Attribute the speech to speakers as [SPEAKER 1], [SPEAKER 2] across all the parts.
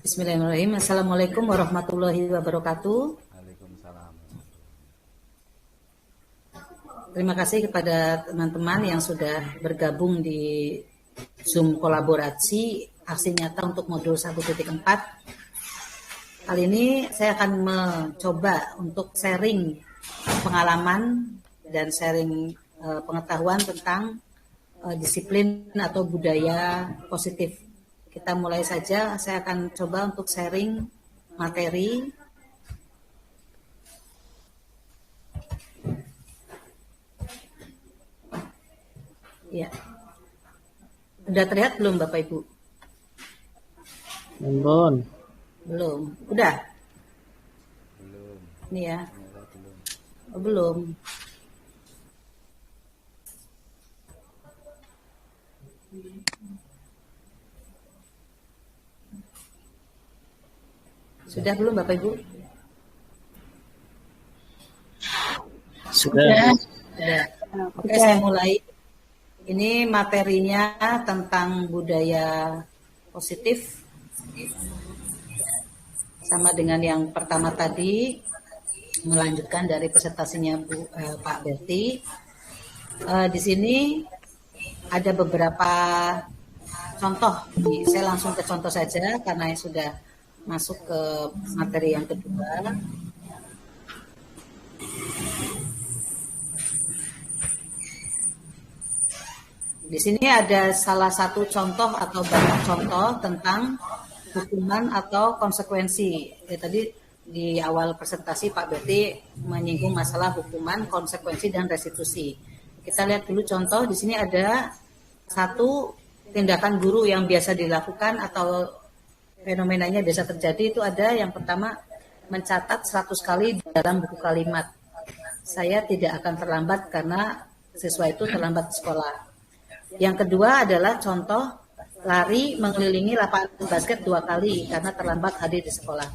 [SPEAKER 1] Bismillahirrahmanirrahim. Assalamualaikum warahmatullahi wabarakatuh.
[SPEAKER 2] Waalaikumsalam.
[SPEAKER 1] Terima kasih kepada teman-teman yang sudah bergabung di Zoom kolaborasi aksi nyata untuk modul 1.4. Kali ini saya akan mencoba untuk sharing pengalaman dan sharing pengetahuan tentang disiplin atau budaya positif. Kita mulai saja, saya akan coba untuk sharing materi. Ya. Udah terlihat belum Bapak Ibu?
[SPEAKER 3] Belum.
[SPEAKER 1] Belum. Udah?
[SPEAKER 2] Belum.
[SPEAKER 1] Ini ya.
[SPEAKER 2] Belum.
[SPEAKER 1] Oh, belum. Sudah belum Bapak Ibu?
[SPEAKER 3] Sudah.
[SPEAKER 1] Sudah. Oke, saya mulai. Ini materinya tentang budaya positif. Sama dengan yang pertama tadi, melanjutkan dari presentasinya Pak Berti. Di sini ada beberapa contoh. Saya langsung ke contoh saja karena sudah masuk ke materi yang kedua. Di sini ada salah satu contoh atau banyak contoh tentang hukuman atau konsekuensi. Tadi di awal presentasi Pak Berti menyinggung masalah hukuman, konsekuensi, dan restitusi. Kita lihat dulu contoh. Di sini ada satu tindakan guru yang biasa dilakukan atau fenomenanya biasa terjadi. Itu ada yang pertama, mencatat 100 kali dalam buku kalimat. Saya tidak akan terlambat karena siswa itu terlambat di sekolah. Yang kedua adalah contoh lari mengelilingi lapangan basket 2 kali karena terlambat hadir di sekolah.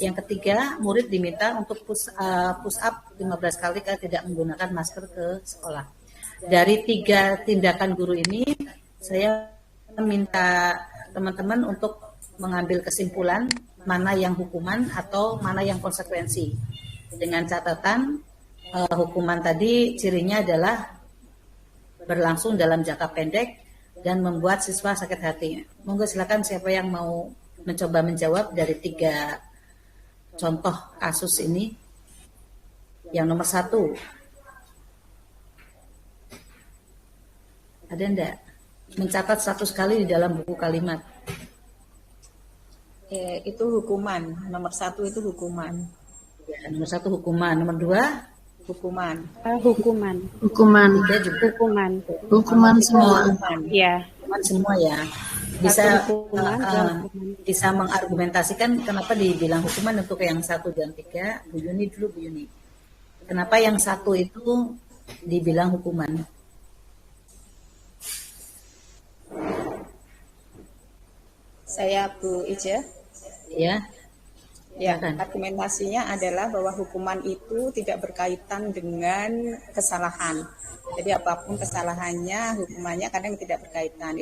[SPEAKER 1] Yang ketiga, murid diminta untuk push up 15 kali karena tidak menggunakan masker ke sekolah. Dari 3 tindakan guru ini, saya minta teman-teman untuk mengambil kesimpulan mana yang hukuman atau mana yang konsekuensi. Dengan catatan, hukuman tadi cirinya adalah berlangsung dalam jangka pendek dan membuat siswa sakit hati. Monggo silakan siapa yang mau mencoba menjawab dari 3 contoh kasus ini. Yang nomor 1. Ada enggak? Mencatat 100 kali di dalam buku kalimat.
[SPEAKER 4] Itu hukuman. Nomor 1 itu hukuman.
[SPEAKER 1] Ya, nomor 1 hukuman. Nomor 2
[SPEAKER 4] hukuman.
[SPEAKER 5] Hukuman.
[SPEAKER 3] Hukuman.
[SPEAKER 5] Hukuman
[SPEAKER 3] semua.
[SPEAKER 5] Ya.
[SPEAKER 1] Hukuman semua ya. Bisa mengargumentasikan kenapa dibilang hukuman untuk yang 1 dan 3. Bu Yuni dulu, Bu Yuni. Kenapa yang 1 itu dibilang hukuman?
[SPEAKER 4] Saya Bu Ija.
[SPEAKER 1] Ya.
[SPEAKER 4] Ya, argumentasinya adalah bahwa hukuman itu tidak berkaitan dengan kesalahan. Jadi apapun kesalahannya, hukumannya kadang tidak berkaitan.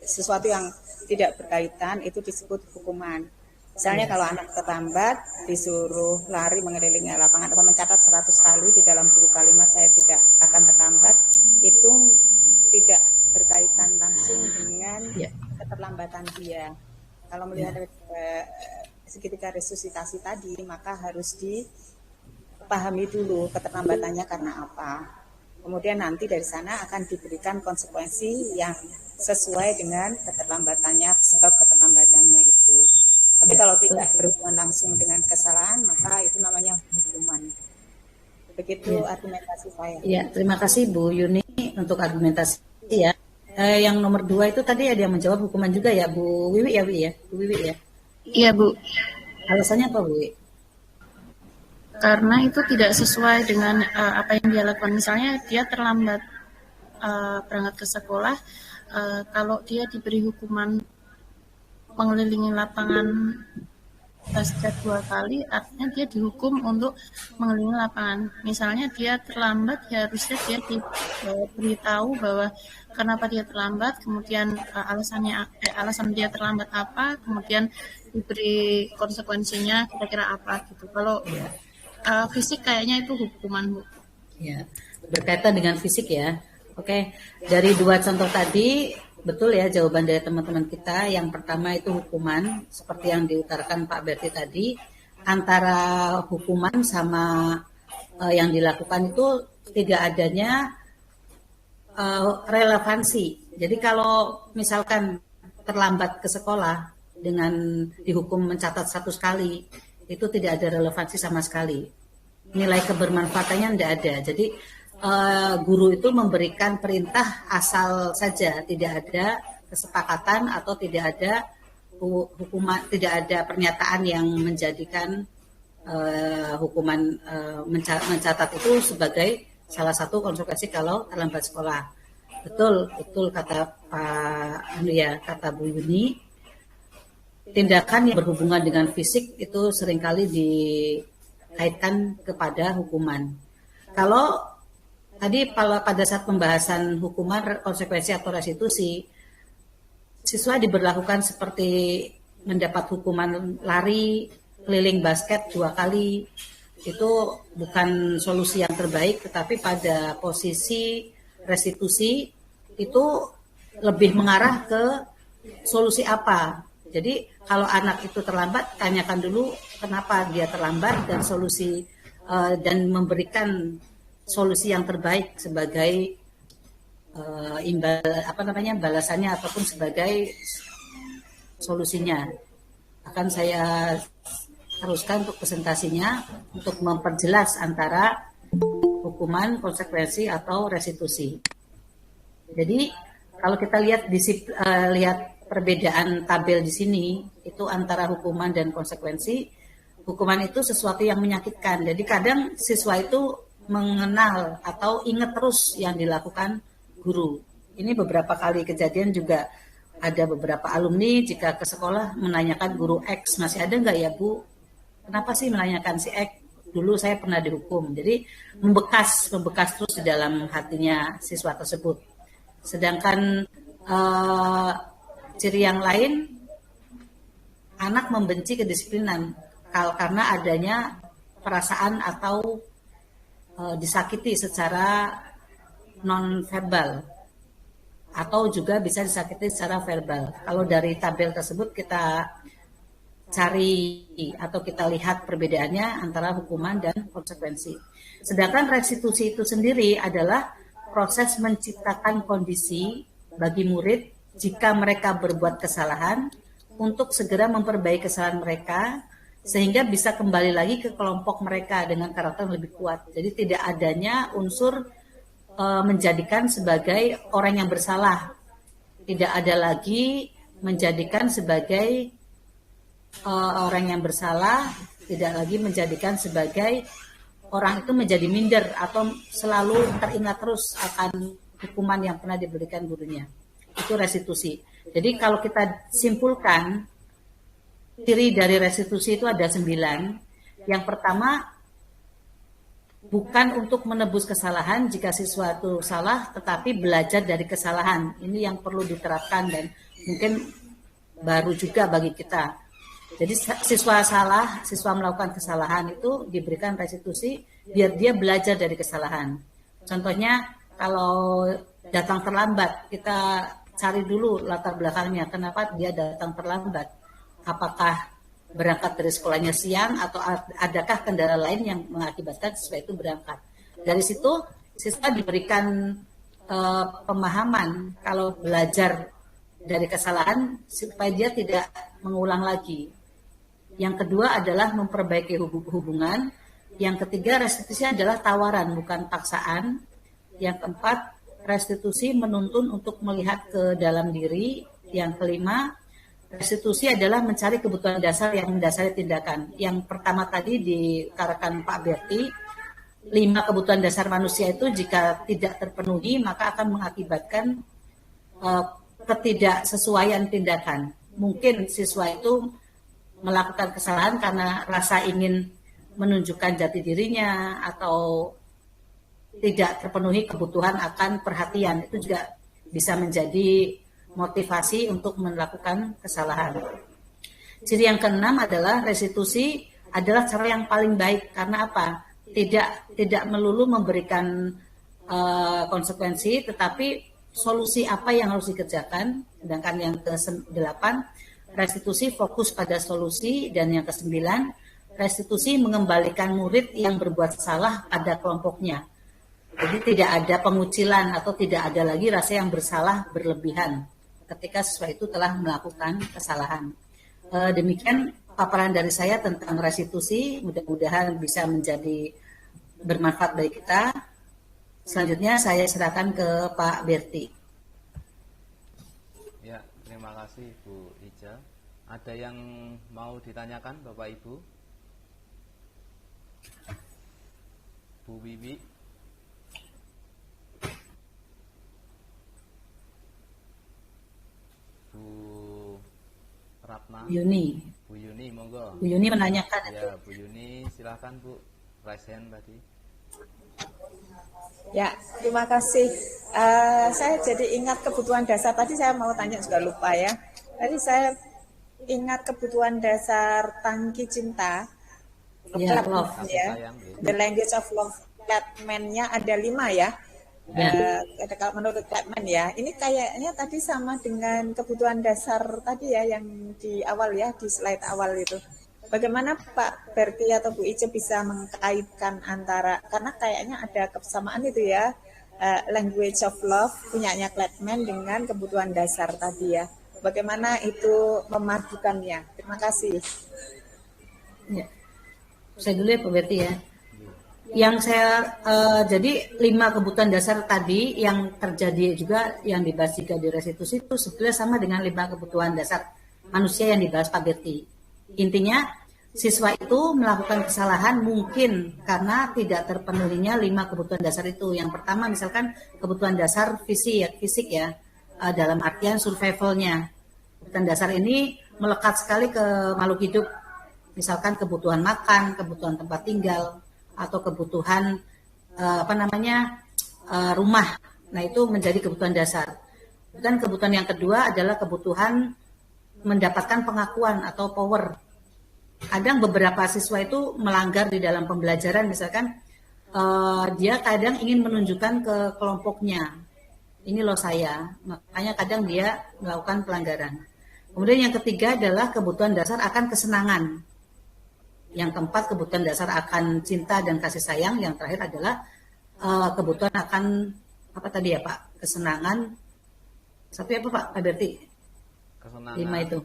[SPEAKER 4] Sesuatu yang tidak berkaitan itu disebut hukuman. Misalnya kalau anak terlambat disuruh lari mengelilingi lapangan atau mencatat 100 kali di dalam buku kalimat saya tidak akan terlambat, itu tidak berkaitan langsung dengan keterlambatan dia. Kalau melihat ketika resusitasi tadi, maka harus dipahami dulu keterlambatannya karena apa. Kemudian nanti dari sana akan diberikan konsekuensi yang sesuai dengan keterlambatannya, sebab keterlambatannya itu. Tapi kalau tidak berhubungan langsung dengan kesalahan, maka itu namanya hukuman. Begitu argumentasi saya.
[SPEAKER 1] Ya, terima kasih Bu Yuni untuk argumentasi ya. Yang nomor 2 itu tadi ada yang menjawab hukuman juga ya, Bu Wiwi ya, Bu Wiwi ya.
[SPEAKER 3] Iya, Bu.
[SPEAKER 1] Alasannya apa, Bu?
[SPEAKER 3] Karena itu tidak sesuai dengan apa yang dia lakukan. Misalnya dia terlambat berangkat ke sekolah, kalau dia diberi hukuman mengelilingi lapangan chat 2 kali, artinya dia dihukum untuk mengelilingi lapangan. Misalnya dia terlambat, ya harusnya dia diberitahu bahwa kenapa dia terlambat, kemudian alasan dia terlambat apa, kemudian diberi konsekuensinya kira-kira apa gitu. Kalau fisik kayaknya itu hukuman, Bu.
[SPEAKER 1] Ya, berkaitan dengan fisik ya. Oke, dari 2 contoh tadi, betul ya jawaban dari teman-teman kita. Yang pertama itu hukuman, seperti yang diutarakan Pak Berti tadi, antara hukuman sama yang dilakukan itu tidak adanya relevansi. Jadi kalau misalkan terlambat ke sekolah dengan dihukum mencatat 100 kali, itu tidak ada relevansi sama sekali. Nilai kebermanfaatannya tidak ada. Jadi guru itu memberikan perintah asal saja, tidak ada kesepakatan atau tidak ada hukuman, tidak ada pernyataan yang menjadikan hukuman mencatat itu sebagai salah satu konsekuensi kalau terlambat sekolah. Betul kata kata Bu Yuni. Tindakan yang berhubungan dengan fisik itu seringkali dikaitkan kepada hukuman. Kalau tadi pada saat pembahasan hukuman, konsekuensi atau restitusi, siswa diberlakukan seperti mendapat hukuman lari keliling basket 2 kali. Itu bukan solusi yang terbaik, tetapi pada posisi restitusi itu lebih mengarah ke solusi apa. Jadi kalau anak itu terlambat, tanyakan dulu kenapa dia terlambat dan solusi dan memberikan solusi yang terbaik sebagai balasannya ataupun sebagai solusinya. Akan saya teruskan untuk presentasinya untuk memperjelas antara hukuman, konsekuensi atau restitusi. Jadi kalau kita lihat lihat perbedaan tabel di sini itu antara hukuman dan konsekuensi. Hukuman itu sesuatu yang menyakitkan. Jadi kadang siswa itu mengenal atau ingat terus yang dilakukan guru. Ini beberapa kali kejadian juga ada beberapa alumni jika ke sekolah menanyakan guru X, masih ada nggak ya Bu? Kenapa sih menanyakan si X? Dulu saya pernah dihukum. Jadi membekas terus di dalam hatinya siswa tersebut. Sedangkan ciri yang lain, anak membenci kedisiplinan karena adanya perasaan atau disakiti secara non-verbal atau juga bisa disakiti secara verbal. Kalau dari tabel tersebut kita cari atau kita lihat perbedaannya antara hukuman dan konsekuensi. Sedangkan restitusi itu sendiri adalah proses menciptakan kondisi bagi murid jika mereka berbuat kesalahan untuk segera memperbaiki kesalahan mereka sehingga bisa kembali lagi ke kelompok mereka dengan karakter yang lebih kuat. Jadi tidak adanya unsur menjadikan sebagai orang yang bersalah. Tidak ada lagi menjadikan sebagai orang yang bersalah, tidak lagi menjadikan sebagai orang itu menjadi minder atau selalu teringat terus akan hukuman yang pernah diberikan gurunya. Itu restitusi. Jadi kalau kita simpulkan, ciri dari restitusi itu ada 9. Yang pertama, bukan untuk menebus kesalahan jika siswa itu salah, tetapi belajar dari kesalahan. Ini yang perlu diterapkan dan mungkin baru juga bagi kita. Jadi siswa salah, siswa melakukan kesalahan itu diberikan restitusi biar dia belajar dari kesalahan. Contohnya kalau datang terlambat, kita cari dulu latar belakangnya, kenapa dia datang terlambat. Apakah berangkat dari sekolahnya siang atau adakah kendala lain yang mengakibatkan siswa itu berangkat. Dari situ siswa diberikan pemahaman kalau belajar dari kesalahan supaya dia tidak mengulang lagi. Yang kedua adalah memperbaiki hubungan. Yang ketiga, restitusi adalah tawaran bukan paksaan. Yang keempat, restitusi menuntun untuk melihat ke dalam diri. Yang kelima, restitusi adalah mencari kebutuhan dasar yang mendasari tindakan. Yang pertama tadi diutarakan Pak Berti, 5 kebutuhan dasar manusia itu jika tidak terpenuhi maka akan mengakibatkan ketidaksesuaian tindakan. Mungkin siswa itu melakukan kesalahan karena rasa ingin menunjukkan jati dirinya atau tidak terpenuhi kebutuhan akan perhatian, itu juga bisa menjadi motivasi untuk melakukan kesalahan. Ciri yang keenam adalah restitusi adalah cara yang paling baik. Karena apa? Tidak melulu memberikan konsekuensi, tetapi solusi apa yang harus dikerjakan. Sedangkan yang ke-8, restitusi fokus pada solusi. Dan yang ke-9, restitusi mengembalikan murid yang berbuat salah pada kelompoknya. Jadi tidak ada pengucilan atau tidak ada lagi rasa yang bersalah berlebihan ketika siswa itu telah melakukan kesalahan. Demikian paparan dari saya tentang restitusi. Mudah-mudahan bisa menjadi bermanfaat bagi kita. Selanjutnya saya serahkan ke Pak Berti.
[SPEAKER 2] Ya, terima kasih Bu Ica. Ada yang mau ditanyakan Bapak Ibu? Bu Wiwi? Bu Ratna? Bu Yuni, monggo.
[SPEAKER 1] Bu Yuni menanyakan.
[SPEAKER 2] Ya, Bu Yuni, silahkan Bu. Raise hand tadi.
[SPEAKER 4] Ya, terima kasih. Saya jadi ingat kebutuhan dasar. Tadi saya mau tanya juga lupa ya. Tadi saya ingat kebutuhan dasar tangki cinta.
[SPEAKER 1] Ya, love.
[SPEAKER 4] Ya. The language of love. Clapman-nya ada 5 ya. Kalau menurut Clapman ya. Ini kayaknya tadi sama dengan kebutuhan dasar tadi ya yang di awal ya, di slide awal itu. Bagaimana Pak Berti atau Bu Ice bisa mengkaitkan antara, karena kayaknya ada kesamaan itu ya, language of love punyanya Clapman dengan kebutuhan dasar tadi ya. Bagaimana itu memadukannya? Terima kasih.
[SPEAKER 1] Ya. Saya dulu ya Pak Berti ya. Yang saya, jadi 5 kebutuhan dasar tadi yang terjadi juga yang dibahas juga di restitusi itu sebenarnya sama dengan 5 kebutuhan dasar manusia yang dibahas Pak Berti. Intinya siswa itu melakukan kesalahan mungkin karena tidak terpenuhinya 5 kebutuhan dasar itu. Yang pertama misalkan kebutuhan dasar fisik ya, dalam artian survivalnya. Kebutuhan dasar ini melekat sekali ke makhluk hidup. Misalkan kebutuhan makan, kebutuhan tempat tinggal, atau kebutuhan rumah. Nah itu menjadi kebutuhan dasar. Dan kebutuhan yang kedua adalah kebutuhan mendapatkan pengakuan atau power. Kadang beberapa siswa itu melanggar di dalam pembelajaran, misalkan dia kadang ingin menunjukkan ke kelompoknya, ini loh saya, makanya kadang dia melakukan pelanggaran. Kemudian yang ketiga adalah kebutuhan dasar akan kesenangan. Yang keempat kebutuhan dasar akan cinta dan kasih sayang. Yang terakhir adalah kebutuhan akan apa tadi ya Pak? Kesenangan. Satu apa Pak Berti?
[SPEAKER 2] Kesenangan.
[SPEAKER 1] 5 itu.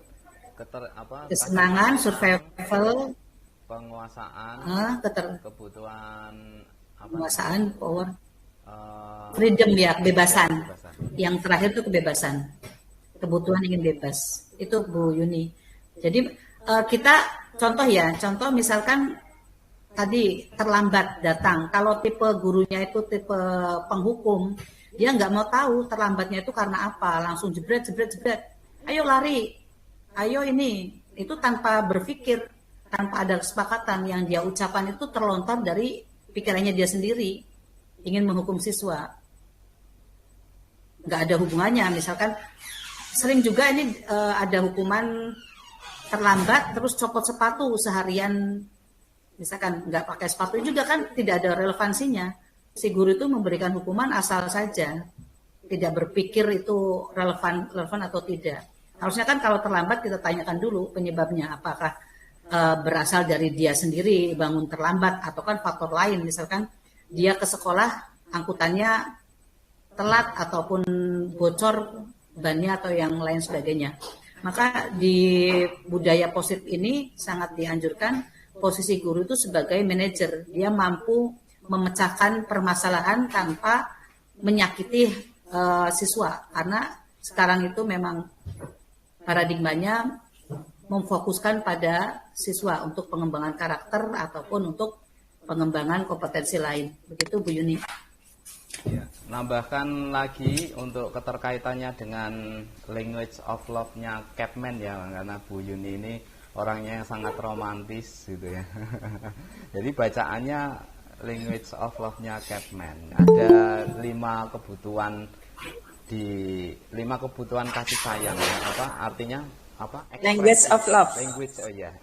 [SPEAKER 2] Kesenangan,
[SPEAKER 1] survival,
[SPEAKER 2] penguasaan, kebutuhan
[SPEAKER 1] penguasaan, power, freedom ya, kebebasan. Yang terakhir itu kebebasan, kebutuhan ingin bebas. Itu Bu Yuni. Jadi kita contoh misalkan tadi terlambat datang. Kalau tipe gurunya itu tipe penghukum, dia nggak mau tahu terlambatnya itu karena apa, langsung jebret, ayo lari. Ayo ini, itu tanpa berpikir, tanpa ada kesepakatan, yang dia ucapan itu terlontar dari pikirannya dia sendiri, ingin menghukum siswa. Nggak ada hubungannya, misalkan sering juga ini ada hukuman terlambat, terus copot sepatu seharian, misalkan nggak pakai sepatu juga kan tidak ada relevansinya. Si guru itu memberikan hukuman asal saja, tidak berpikir itu relevan atau tidak. Harusnya kan kalau terlambat kita tanyakan dulu penyebabnya, apakah berasal dari dia sendiri bangun terlambat atau kan faktor lain, misalkan dia ke sekolah angkutannya telat ataupun bocor bannya atau yang lain sebagainya. Maka di budaya positif ini sangat dianjurkan posisi guru itu sebagai manajer, dia mampu memecahkan permasalahan tanpa menyakiti siswa, karena sekarang itu memang paradigmanya memfokuskan pada siswa untuk pengembangan karakter ataupun untuk pengembangan kompetensi lain. Begitu Bu Yuni.
[SPEAKER 2] Ya, nambahkan lagi untuk keterkaitannya dengan language of love-nya Clapman ya, karena Bu Yuni ini orangnya yang sangat romantis gitu ya. Jadi bacaannya Language of Love-nya Chapman. Ada 5 kebutuhan kasih sayang ya. Apa artinya apa?
[SPEAKER 4] Language of love.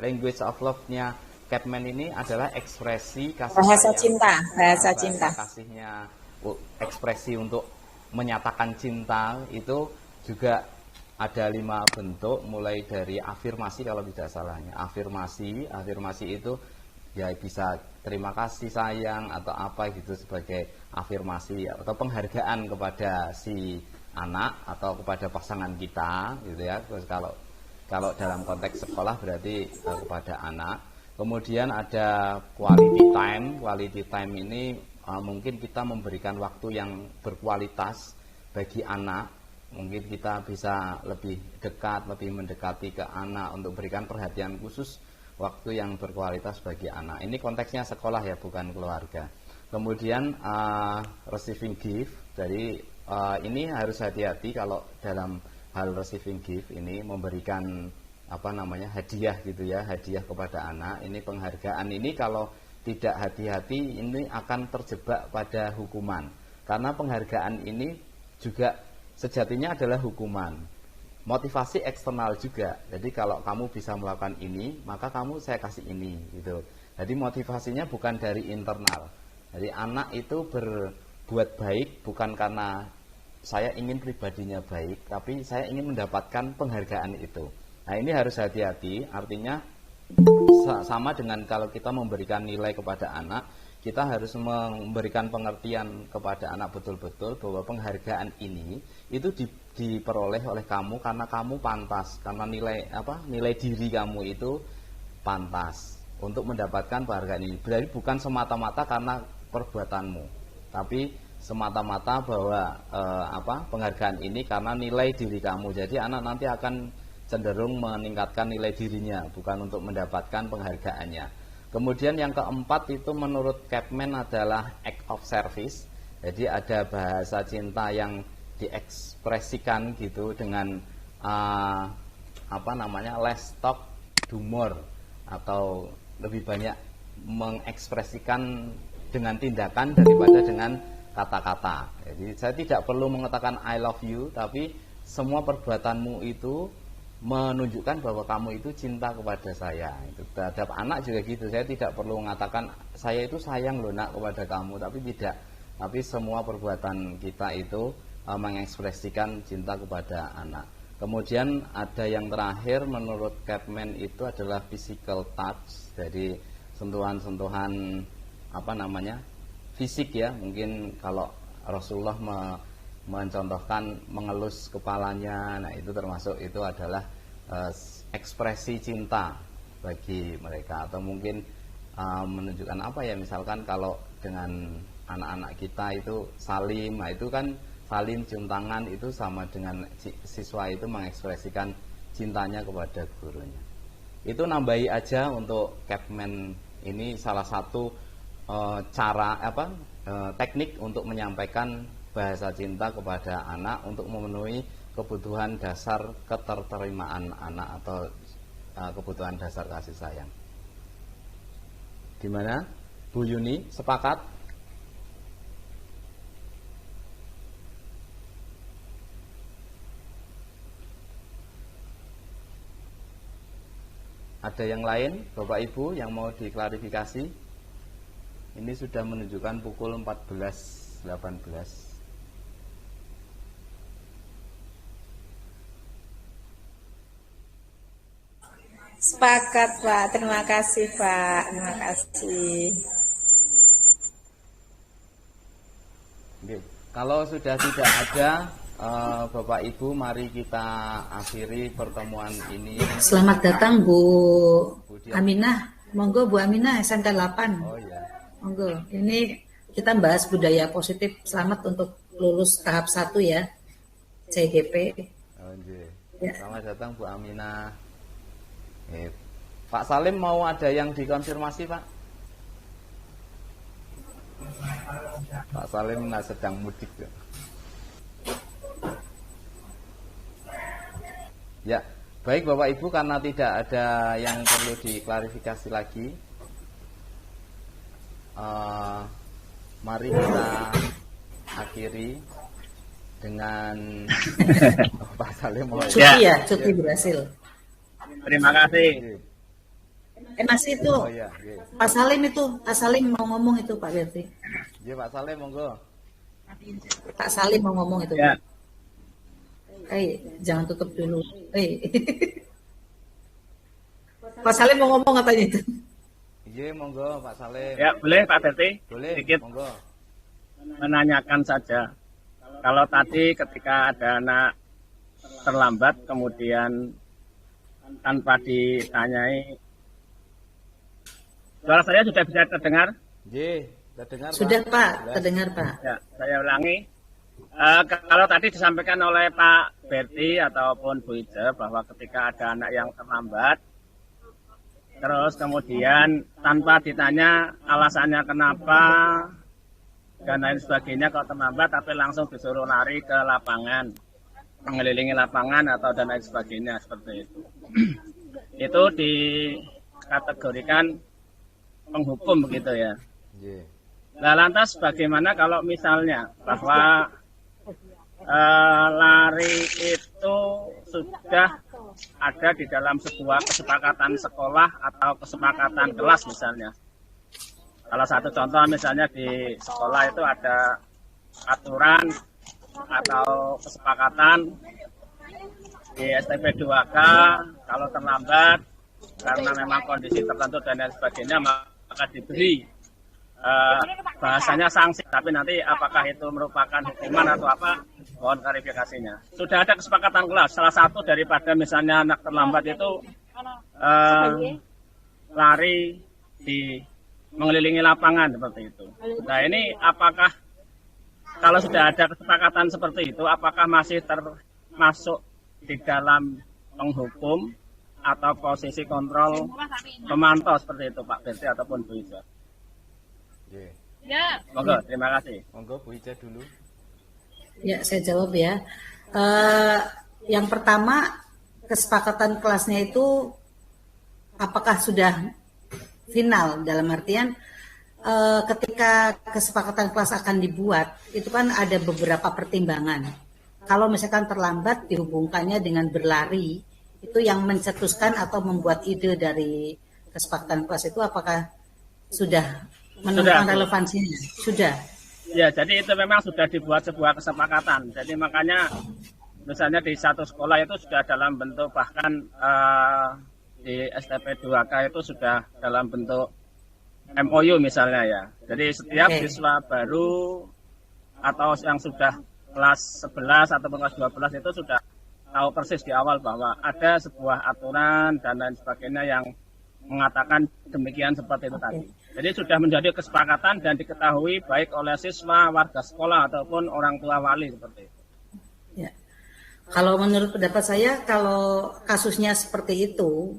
[SPEAKER 2] Language of Love-nya Chapman ini adalah ekspresi kasih
[SPEAKER 4] Bahasa
[SPEAKER 2] sayang.
[SPEAKER 4] cinta, bahasa
[SPEAKER 2] Bahasa
[SPEAKER 4] cinta.
[SPEAKER 2] kasihnya, ekspresi untuk menyatakan cinta itu juga ada 5 bentuk, mulai dari afirmasi kalau tidak salahnya. Afirmasi itu ya bisa terima kasih sayang atau apa gitu sebagai afirmasi atau penghargaan kepada si anak atau kepada pasangan kita gitu ya. Terus kalau dalam konteks sekolah berarti kepada anak. Kemudian ada quality time. Quality time ini mungkin kita memberikan waktu yang berkualitas bagi anak. Mungkin kita bisa lebih dekat, lebih mendekati ke anak untuk berikan perhatian khusus, waktu yang berkualitas bagi anak. Ini konteksnya sekolah ya, bukan keluarga. Kemudian receiving gift. Jadi ini harus hati-hati kalau dalam hal receiving gift ini memberikan hadiah gitu ya, hadiah kepada anak. Ini penghargaan ini kalau tidak hati-hati ini akan terjebak pada hukuman. Karena penghargaan ini juga sejatinya adalah hukuman. Motivasi eksternal juga. Jadi kalau kamu bisa melakukan ini, maka saya kasih ini gitu. Jadi motivasinya bukan dari internal. Jadi anak itu berbuat baik bukan karena saya ingin pribadinya baik, tapi saya ingin mendapatkan penghargaan itu. Nah, ini harus hati-hati. Artinya sama dengan kalau kita memberikan nilai kepada anak, kita harus memberikan pengertian kepada anak betul-betul bahwa penghargaan ini itu diperoleh oleh kamu karena kamu pantas, karena nilai diri kamu itu pantas untuk mendapatkan penghargaan ini. Berarti bukan semata-mata karena perbuatanmu, tapi semata-mata bahwa penghargaan ini karena nilai diri kamu. Jadi anak nanti akan cenderung meningkatkan nilai dirinya, bukan untuk mendapatkan penghargaannya. Kemudian yang keempat itu menurut Chapman adalah act of service. Jadi ada bahasa cinta yang diekspresikan gitu dengan less talk do more, atau lebih banyak mengekspresikan dengan tindakan daripada dengan kata-kata. Jadi saya tidak perlu mengatakan I love you, tapi semua perbuatanmu itu menunjukkan bahwa kamu itu cinta kepada saya. Itu terhadap anak juga gitu. Saya tidak perlu mengatakan saya itu sayang loh nak kepada kamu, tapi tidak. Tapi semua perbuatan kita itu mengekspresikan cinta kepada anak. Kemudian ada yang terakhir menurut Chapman itu adalah physical touch. Jadi sentuhan-sentuhan fisik ya. Mungkin kalau Rasulullah mencontohkan mengelus kepalanya, nah itu termasuk, itu adalah ekspresi cinta bagi mereka. Atau mungkin menunjukkan misalkan kalau dengan anak-anak kita itu salim, nah itu kan salim cium tangan itu sama dengan siswa itu mengekspresikan cintanya kepada gurunya. Itu nambahi aja untuk Chapman ini salah satu teknik untuk menyampaikan bahasa cinta kepada anak untuk memenuhi kebutuhan dasar keterterimaan anak atau kebutuhan dasar kasih sayang. Gimana, Bu Yuni, sepakat? Ada yang lain, Bapak Ibu, yang mau diklarifikasi? Ini sudah menunjukkan pukul 14.18.
[SPEAKER 4] Sepakat Pak, terima kasih Pak, terima kasih.
[SPEAKER 2] Oke. Kalau sudah tidak ada Bapak Ibu, mari kita akhiri pertemuan ini.
[SPEAKER 1] Selamat datang Bu Aminah, monggo Bu Aminah SMK 8.
[SPEAKER 2] Oh ya.
[SPEAKER 1] Monggo, ini kita bahas budaya positif. Selamat untuk lulus tahap 1 ya, CGP.
[SPEAKER 2] Oh,
[SPEAKER 1] ya.
[SPEAKER 2] Selamat datang Bu Aminah. Pak Salim mau ada yang dikonfirmasi Pak? Pak Salim sedang mudik ya. Baik Bapak Ibu, karena tidak ada yang perlu diklarifikasi lagi, mari kita akhiri dengan Pak Salim.
[SPEAKER 1] Cuti ya, cuti berhasil.
[SPEAKER 6] Terima kasih.
[SPEAKER 1] Masih itu
[SPEAKER 2] Oh iya, iya.
[SPEAKER 1] Pak Salim mau ngomong itu Pak Berti.
[SPEAKER 2] Iya Pak Salim, monggo.
[SPEAKER 1] Pak Salim mau ngomong itu.
[SPEAKER 6] Ya.
[SPEAKER 1] Jangan tutup dulu. Pak Salim mau ngomong katanya itu.
[SPEAKER 2] Iya, monggo Pak Salim.
[SPEAKER 6] Ya, boleh Pak Berti?
[SPEAKER 2] Boleh,
[SPEAKER 6] Sedikit
[SPEAKER 2] monggo.
[SPEAKER 6] menanyakan saja. Kalau tadi ketika ada anak terlambat kemudian tanpa ditanyai, suara saya sudah bisa terdengar?
[SPEAKER 2] Iya, terdengar
[SPEAKER 1] Sudah Pak,
[SPEAKER 2] Jelas.
[SPEAKER 1] terdengar Pak.
[SPEAKER 6] Ya, saya ulangi. Kalau tadi disampaikan oleh Pak Berti ataupun Bu Ije bahwa ketika ada anak yang terlambat, terus kemudian tanpa ditanya alasannya kenapa dan lain sebagainya kalau terlambat, tapi langsung disuruh lari ke lapangan, mengelilingi lapangan atau dan lain sebagainya seperti itu. Itu dikategorikan penghukum begitu ya.
[SPEAKER 2] Iya.
[SPEAKER 6] Nah, lantas bagaimana kalau misalnya bahwa lari itu sudah ada di dalam sebuah kesepakatan sekolah atau kesepakatan kelas misalnya. Salah satu contoh misalnya di sekolah itu ada aturan atau kesepakatan di STP 2K kalau terlambat karena memang kondisi tertentu dan lain sebagainya maka diberi bahasanya sanksi, tapi nanti apakah itu merupakan hukuman atau apa, mohon klarifikasinya. Sudah ada kesepakatan kelas, salah satu daripada misalnya anak terlambat itu lari di mengelilingi lapangan seperti itu. Nah ini apakah kalau sudah ada kesepakatan seperti itu, apakah masih termasuk di dalam penghukum atau posisi kontrol pemantau seperti itu Pak Berti ataupun Bu Ije?
[SPEAKER 2] Ya.
[SPEAKER 6] Monggo, terima kasih.
[SPEAKER 2] Monggo Bu Ije dulu.
[SPEAKER 1] Ya, saya jawab ya. Yang pertama, kesepakatan kelasnya itu apakah sudah final, dalam artian ketika kesepakatan kelas akan dibuat, itu kan ada beberapa pertimbangan. Kalau misalkan terlambat dihubungkannya dengan berlari, itu yang mencetuskan atau membuat ide dari kesepakatan kelas itu apakah sudah menemukan relevansinya? Sudah.
[SPEAKER 6] Ya, jadi itu memang sudah dibuat sebuah kesepakatan. Jadi makanya misalnya di satu sekolah itu sudah dalam bentuk bahkan di STP 2K itu sudah dalam bentuk MOU misalnya ya. Jadi setiap siswa baru atau yang sudah kelas 11 atau kelas 12 itu sudah tahu persis di awal bahwa ada sebuah aturan dan lain sebagainya yang mengatakan demikian seperti itu tadi. Jadi sudah menjadi kesepakatan dan diketahui baik oleh siswa, warga sekolah ataupun orang tua wali seperti itu.
[SPEAKER 1] Ya. Kalau menurut pendapat saya, kalau kasusnya seperti itu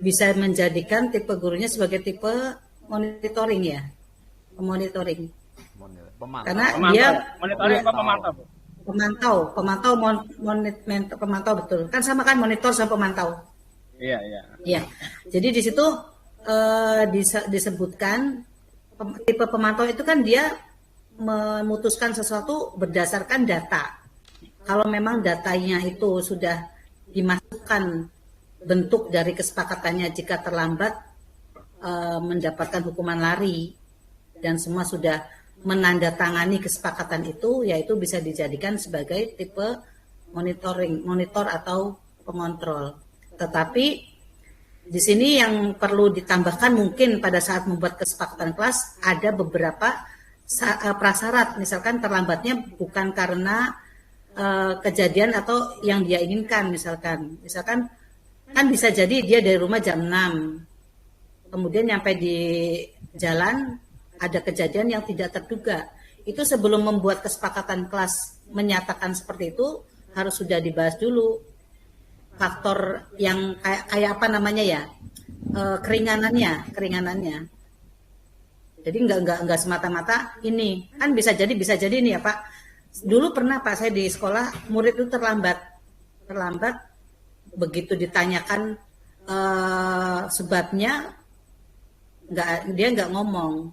[SPEAKER 1] bisa menjadikan tipe gurunya sebagai tipe monitoring ya, monitoring.
[SPEAKER 2] Pemantau.
[SPEAKER 1] Karena
[SPEAKER 6] Pemantau.
[SPEAKER 1] dia
[SPEAKER 6] Monitoring apa pemantau?
[SPEAKER 1] Pemantau betul. Kan sama kan monitor sama pemantau.
[SPEAKER 6] Iya, iya.
[SPEAKER 1] Iya. Jadi di situ disebutkan tipe pemantau itu kan dia memutuskan sesuatu berdasarkan data. Kalau memang datanya itu sudah dimasukkan bentuk dari kesepakatannya jika terlambat mendapatkan hukuman lari dan semua sudah menandatangani kesepakatan itu, yaitu bisa dijadikan sebagai tipe monitor atau pengontrol. Tetapi di sini yang perlu ditambahkan mungkin pada saat membuat kesepakatan kelas ada beberapa prasyarat, misalkan terlambatnya bukan karena kejadian atau yang dia inginkan, misalkan kan bisa jadi dia dari rumah jam 6, kemudian nyampe di jalan ada kejadian yang tidak terduga. Itu sebelum membuat kesepakatan kelas menyatakan seperti itu harus sudah dibahas dulu faktor yang kayak apa namanya ya, keringanannya. Jadi nggak semata-mata ini kan bisa jadi nih ya Pak. Dulu pernah Pak saya di sekolah murid itu terlambat begitu ditanyakan sebabnya dia nggak ngomong.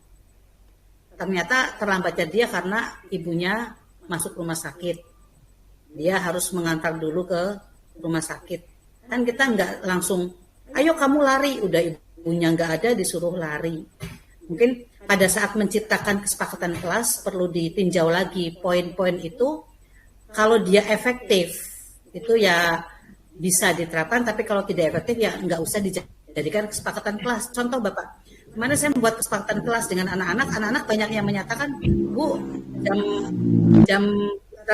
[SPEAKER 1] Ternyata terlambatnya dia karena ibunya masuk rumah sakit. Dia harus mengantar dulu ke rumah sakit. Kan kita nggak langsung, ayo kamu lari, udah ibunya nggak ada disuruh lari. Mungkin pada saat menciptakan kesepakatan kelas perlu ditinjau lagi poin-poin itu. Kalau dia efektif itu ya bisa diterapkan, tapi kalau tidak efektif ya nggak usah dijadikan kesepakatan kelas. Contoh Bapak, kemarin saya membuat kesepakatan kelas dengan anak-anak banyak yang menyatakan, Bu, jam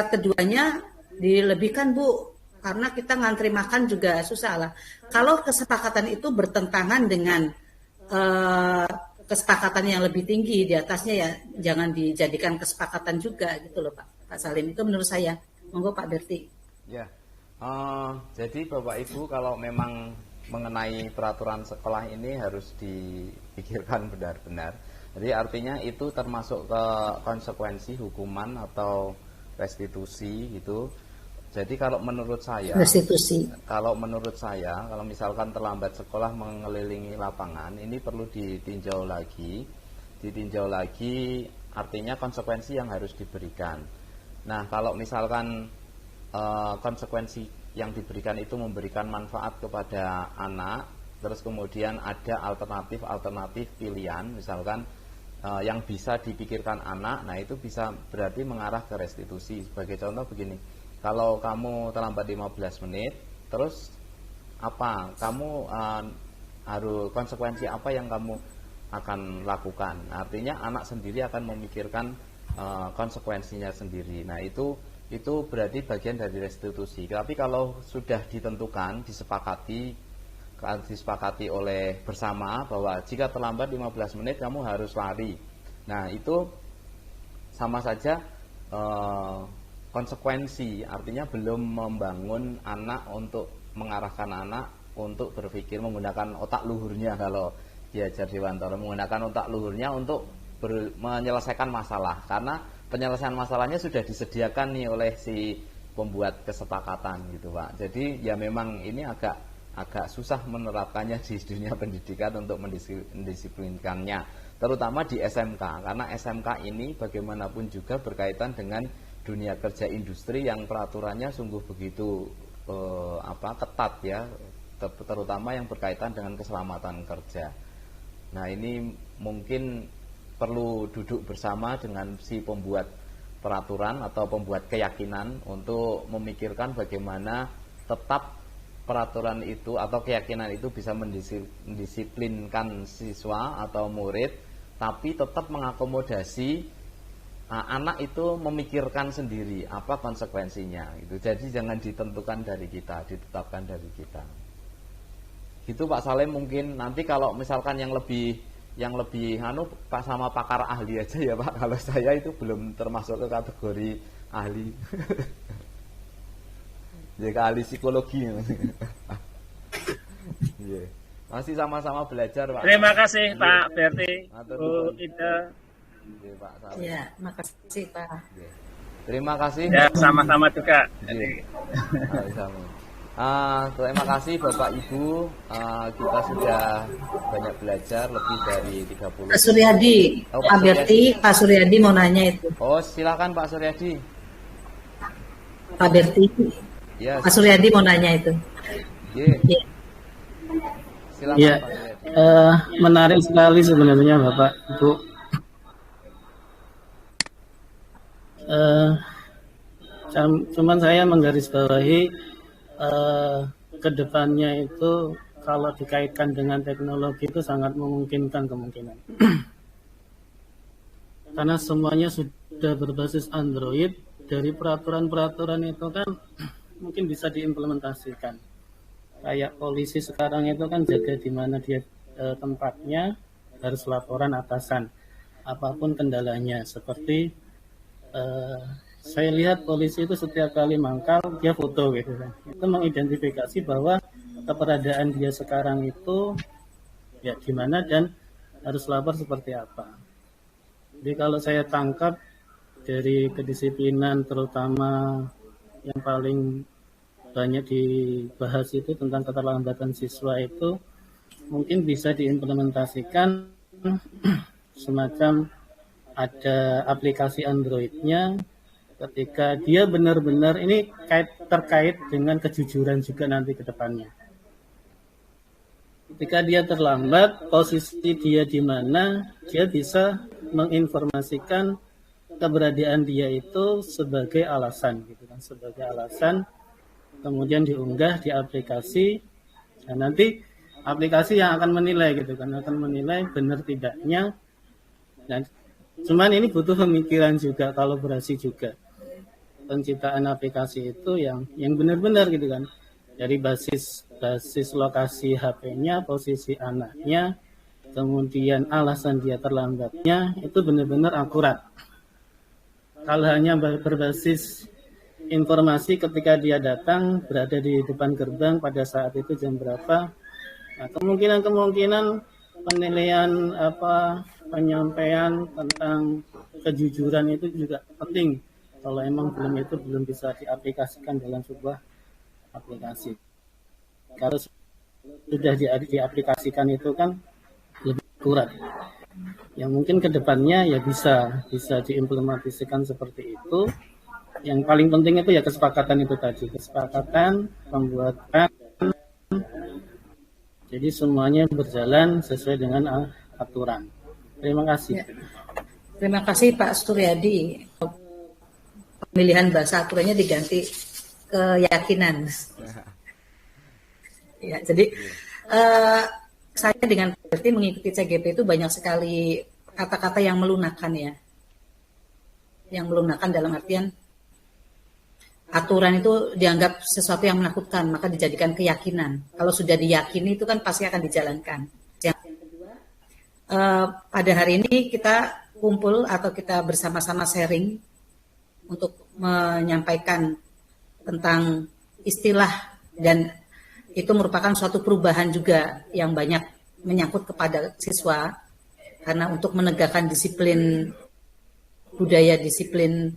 [SPEAKER 1] keduanya dilebihkan Bu, karena kita ngantri makan juga susah lah. Kalau kesepakatan itu bertentangan dengan kesepakatan yang lebih tinggi di atasnya, ya jangan dijadikan kesepakatan juga gitu loh Pak Salim. Itu menurut saya. Monggo Pak Berti.
[SPEAKER 2] Ya, jadi Bapak Ibu kalau memang mengenai peraturan sekolah ini harus dipikirkan benar-benar. Jadi artinya itu termasuk ke konsekuensi hukuman atau restitusi gitu. Jadi kalau menurut saya, kalau misalkan terlambat sekolah mengelilingi lapangan, ini perlu ditinjau lagi, artinya konsekuensi yang harus diberikan. Nah, kalau misalkan konsekuensi yang diberikan itu memberikan manfaat kepada anak, terus kemudian ada alternatif pilihan, misalkan yang bisa dipikirkan anak, nah itu bisa berarti mengarah ke restitusi. Sebagai contoh begini, kalau kamu terlambat 15 menit, terus apa? Kamu harus konsekuensi apa yang kamu akan lakukan? Artinya anak sendiri akan memikirkan konsekuensinya sendiri. Nah itu berarti bagian dari restitusi. Tapi kalau sudah ditentukan, disepakati oleh bersama bahwa jika terlambat 15 menit kamu harus lari. Nah itu sama saja konsekuensi, artinya belum membangun anak untuk mengarahkan anak untuk berpikir menggunakan otak luhurnya. Kalau diajar Dewantoro, menggunakan otak luhurnya untuk menyelesaikan masalah, karena penyelesaian masalahnya sudah disediakan nih oleh si pembuat kesepakatan gitu Pak. Jadi ya memang ini agak susah menerapkannya di dunia pendidikan untuk mendisiplinkannya, terutama di SMK, karena SMK ini bagaimanapun juga berkaitan dengan dunia kerja industri yang peraturannya sungguh begitu ketat ya, terutama yang berkaitan dengan keselamatan kerja. Nah ini mungkin perlu duduk bersama dengan si pembuat peraturan atau pembuat keyakinan untuk memikirkan bagaimana tetap peraturan itu atau keyakinan itu bisa mendisiplinkan siswa atau murid, tapi tetap mengakomodasi anak itu memikirkan sendiri apa konsekuensinya gitu. Jadi jangan ditentukan dari kita, ditetapkan dari kita. Gitu Pak Salim. Mungkin nanti kalau misalkan yang lebih Pak sama pakar ahli aja ya Pak. Kalau saya itu belum termasuk ke kategori ahli. Jadi ahli psikologi. Yeah. Masih sama-sama belajar Pak.
[SPEAKER 6] Terima kasih Pak Berti, Bu Ida.
[SPEAKER 2] Yeah, Pak Salim.
[SPEAKER 1] Ya, makasih Pak.
[SPEAKER 2] Yeah. Terima kasih.
[SPEAKER 6] Ya, sama-sama juga.
[SPEAKER 2] Terima kasih Bapak Ibu, kita sudah banyak belajar lebih dari 30.
[SPEAKER 1] Pak Suryadi, Pak Berti, Pak Suryadi mau nanya itu.
[SPEAKER 2] Oh silakan Pak Suryadi.
[SPEAKER 1] Pak Berti, yes. Pak Suryadi mau nanya itu.
[SPEAKER 2] Yeah. Silakan
[SPEAKER 7] ya,
[SPEAKER 2] Pak Suryadi.
[SPEAKER 7] Menarik sekali sebenarnya Bapak Ibu. Cuman saya menggarisbawahi kedepannya itu kalau dikaitkan dengan teknologi itu sangat memungkinkan kemungkinan. Karena semuanya sudah berbasis Android, dari peraturan-peraturan itu kan mungkin bisa diimplementasikan. Kayak polisi sekarang itu kan jaga di mana dia tempatnya, harus laporan atasan apapun kendalanya. Seperti saya lihat polisi itu setiap kali mangkal dia foto gitu kan. Itu mengidentifikasi bahwa keberadaan dia sekarang itu ya gimana dan harus lapor seperti apa. Jadi kalau saya tangkap dari kedisiplinan terutama yang paling banyak dibahas itu tentang keterlambatan siswa itu mungkin bisa diimplementasikan semacam ada aplikasi Android-nya ketika dia benar-benar ini terkait dengan kejujuran juga nanti ke depannya. Ketika dia terlambat, posisi dia di mana, dia bisa menginformasikan keberadaan dia itu sebagai alasan, gitu kan, sebagai alasan, kemudian diunggah di aplikasi, dan nanti aplikasi yang akan menilai, gitu kan, akan menilai benar tidaknya. Dan cuman ini butuh pemikiran juga, kolaborasi juga, penciptaan aplikasi itu yang benar-benar, gitu kan, dari basis lokasi HP-nya, posisi anaknya, kemudian alasan dia terlambatnya, itu benar-benar akurat. Kalau hanya berbasis informasi ketika dia datang, berada di depan gerbang pada saat itu jam berapa, nah, kemungkinan penilaian penyampaian tentang kejujuran itu juga penting. Kalau emang belum bisa diaplikasikan dalam sebuah aplikasi. Kalau sudah diaplikasikan itu kan lebih akurat. Yang mungkin ke depannya ya bisa diimplementasikan seperti itu. Yang paling penting itu ya kesepakatan itu tadi, kesepakatan pembuatan. Jadi semuanya berjalan sesuai dengan aturan. Terima kasih.
[SPEAKER 1] Ya. Terima kasih Pak Suryadi. Pemilihan bahasa aturannya diganti keyakinan. Ya, jadi saya dengan berarti mengikuti CGP itu banyak sekali kata-kata yang melunakkan ya. Yang melunakkan dalam artian aturan itu dianggap sesuatu yang menakutkan, maka dijadikan keyakinan. Kalau sudah diyakini itu kan pasti akan dijalankan. Yang kedua, pada hari ini kita kumpul atau kita bersama-sama sharing untuk menyampaikan tentang istilah, dan itu merupakan suatu perubahan juga yang banyak menyangkut kepada siswa, karena untuk menegakkan disiplin budaya, disiplin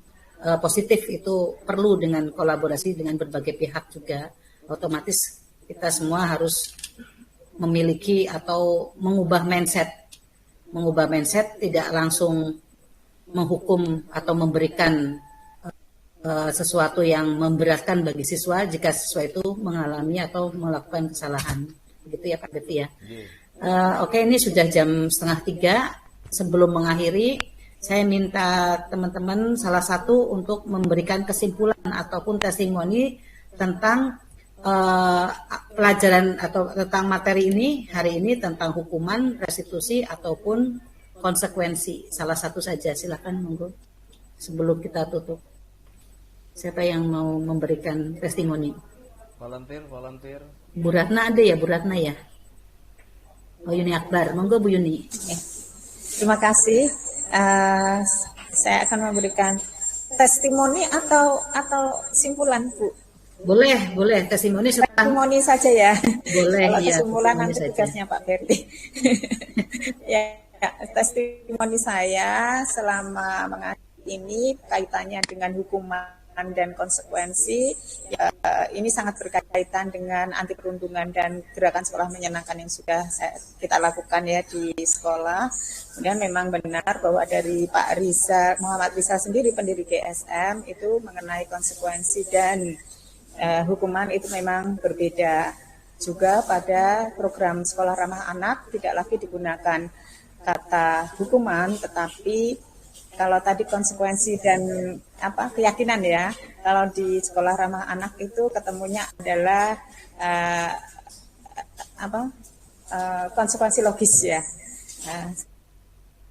[SPEAKER 1] positif itu perlu dengan kolaborasi dengan berbagai pihak juga. Otomatis kita semua harus memiliki atau mengubah mindset tidak langsung menghukum atau memberikan sesuatu yang memberatkan bagi siswa jika siswa itu mengalami atau melakukan kesalahan. Begitu ya Pak Betty ya. Oke, ini sudah jam 2:30. Sebelum mengakhiri, saya minta teman-teman salah satu untuk memberikan kesimpulan ataupun testimoni tentang pelajaran atau tentang materi ini hari ini, tentang hukuman, restitusi ataupun konsekuensi. Salah satu saja, silakan monggo sebelum kita tutup. Siapa yang mau memberikan testimoni?
[SPEAKER 2] Volunteer.
[SPEAKER 1] Bu Ratna ada ya, Bu Ratna ya? Oh, Yuni Akbar, monggo Bu Yuni.
[SPEAKER 4] Terima kasih. Saya akan memberikan testimoni atau simpulan, Bu.
[SPEAKER 1] Boleh testimoni
[SPEAKER 4] saja ya.
[SPEAKER 1] Boleh.
[SPEAKER 4] Kalau
[SPEAKER 1] ya,
[SPEAKER 4] kesimpulan nanti tugasnya Pak Berti. Ya, testimoni saya selama mengajar ini kaitannya dengan hukuman dan konsekuensi, ya, ini sangat berkaitan dengan anti perundungan dan gerakan sekolah menyenangkan yang sudah kita lakukan ya di sekolah. Kemudian memang benar bahwa dari Pak Muhammad Rizal sendiri, pendiri GSM, itu mengenai konsekuensi dan hukuman itu memang berbeda. Juga pada program sekolah ramah anak tidak lagi digunakan kata hukuman, tetapi kalau tadi konsekuensi dan keyakinan ya, kalau di sekolah ramah anak itu ketemunya adalah konsekuensi logis ya.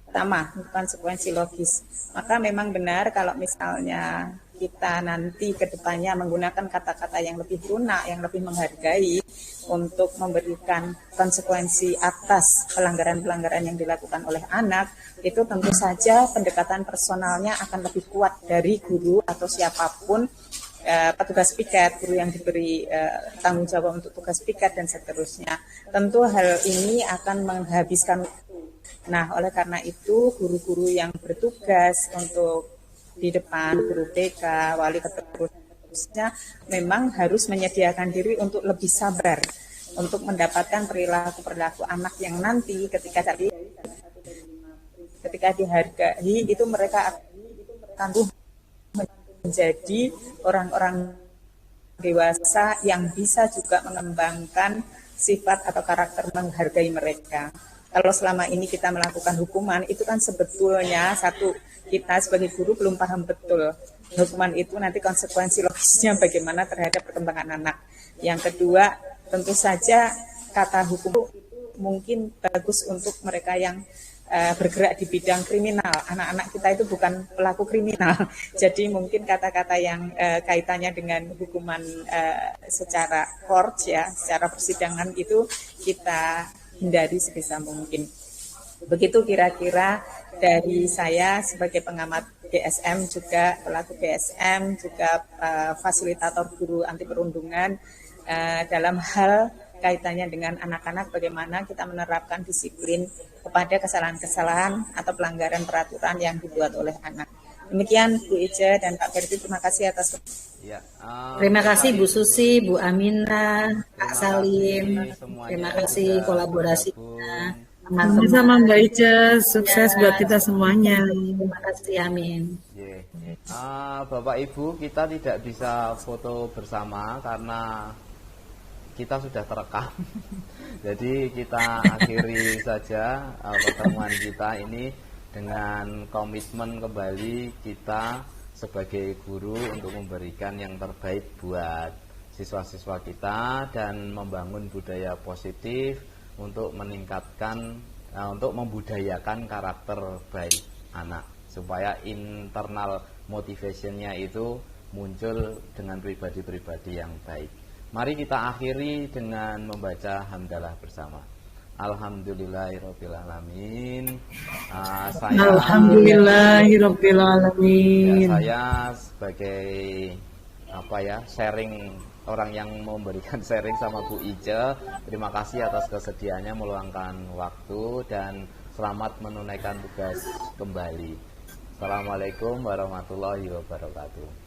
[SPEAKER 4] Pertama, konsekuensi logis. Maka memang benar kalau misalnya kita nanti ke depannya menggunakan kata-kata yang lebih lunak, yang lebih menghargai untuk memberikan konsekuensi atas pelanggaran-pelanggaran yang dilakukan oleh anak, itu tentu saja pendekatan personalnya akan lebih kuat dari guru atau siapapun petugas piket, guru yang diberi tanggung jawab untuk tugas piket dan seterusnya. Tentu hal ini akan menghabiskan. Nah, oleh karena itu guru-guru yang bertugas untuk di depan, guru TK, wali keterusan harusnya memang harus menyediakan diri untuk lebih sabar untuk mendapatkan perilaku anak yang nanti ketika dihargai itu mereka akan menjadi orang-orang dewasa yang bisa juga mengembangkan sifat atau karakter menghargai mereka. Kalau selama ini kita melakukan hukuman, itu kan sebetulnya satu, kita sebagai guru belum paham betul hukuman itu nanti konsekuensi logisnya bagaimana terhadap perkembangan anak. Yang kedua, tentu saja kata hukum mungkin bagus untuk mereka yang bergerak di bidang kriminal. Anak-anak kita itu bukan pelaku kriminal. Jadi mungkin kata-kata yang kaitannya dengan hukuman secara court ya, secara persidangan itu kita hindari sebisa mungkin. Begitu kira-kira dari saya sebagai pengamat GSM, juga pelaku GSM, juga fasilitator guru anti perundungan dalam hal kaitannya dengan anak-anak, bagaimana kita menerapkan disiplin kepada kesalahan-kesalahan atau pelanggaran peraturan yang dibuat oleh anak. Demikian Bu Ija dan Pak Ferdi, terima kasih atas.
[SPEAKER 2] Ya,
[SPEAKER 1] terima kasih Bu Susi, Bu Aminah, Kak Salim. Terima kasih kolaborasinya.
[SPEAKER 8] Sama Mbak Ija, sukses buat kita semuanya.
[SPEAKER 1] Terima kasih, amin.
[SPEAKER 2] Bapak Ibu, kita tidak bisa foto bersama karena kita sudah terekam. Jadi kita akhiri saja pertemuan kita ini dengan komitmen kembali kita sebagai guru untuk memberikan yang terbaik buat siswa-siswa kita dan membangun budaya positif untuk meningkatkan, untuk membudayakan karakter baik anak supaya internal motivation-nya itu muncul dengan pribadi-pribadi yang baik. Mari kita akhiri dengan membaca hamdalah bersama. Alhamdulillahirobbilalamin.
[SPEAKER 8] Alhamdulillahirobbilalamin.
[SPEAKER 2] Saya sebagai sharing orang yang memberikan sharing sama Bu Ija, terima kasih atas kesediaannya meluangkan waktu dan selamat menunaikan tugas kembali. Assalamualaikum warahmatullahi wabarakatuh.